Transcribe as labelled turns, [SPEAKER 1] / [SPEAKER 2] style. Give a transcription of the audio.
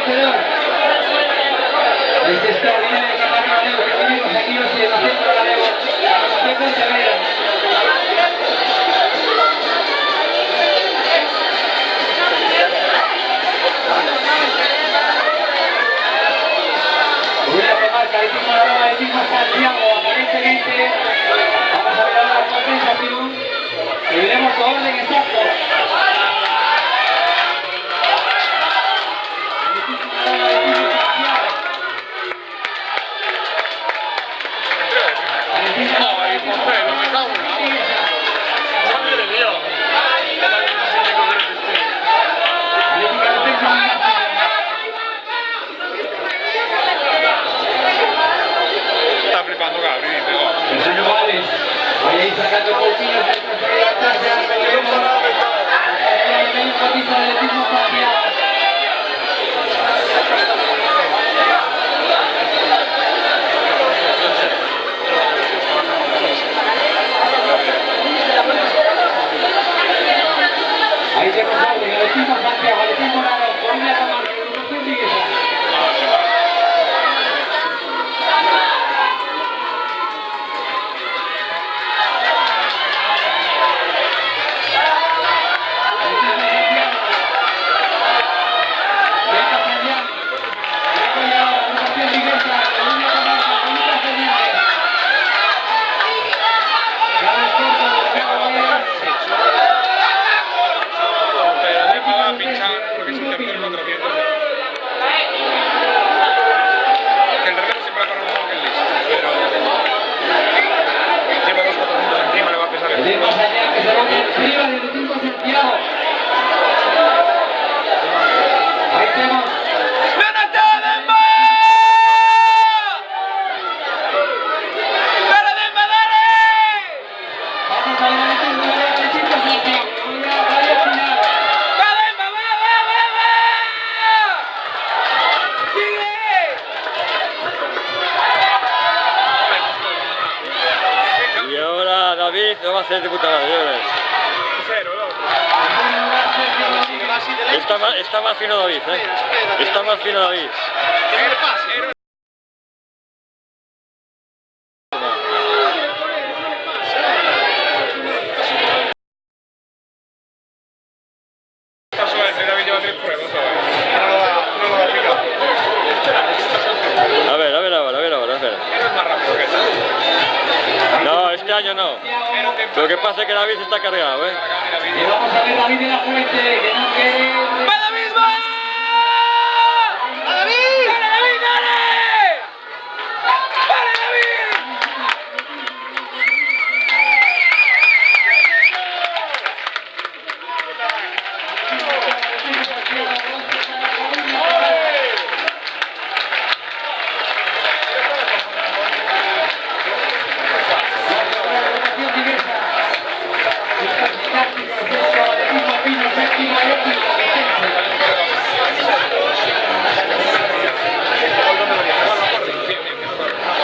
[SPEAKER 1] vencedor de este extraordinario campeonato galego que tenemos aquí hoy en el centro galego de Pontevedra. Voy a tomar carísimo arroba de Timo Santiago, aparentemente vamos a ver ahora la compensación y veremos su orden exacto.
[SPEAKER 2] Está flipando Gabriel, pero...
[SPEAKER 1] Son iguales. Ahí sacando bolsillos de ahí tenemos orden, el equipo Santiago, el equipo Narón, Colombia Camargo, el grupo Rodríguez.
[SPEAKER 3] Y ahora David lo va a hacer de puta madre, ya verás. Está más fino David, Está más fino David. A ver ahora. No, este año no. Lo que pasa es que David está cargado,
[SPEAKER 1] Y vamos a ver David de la Fuente.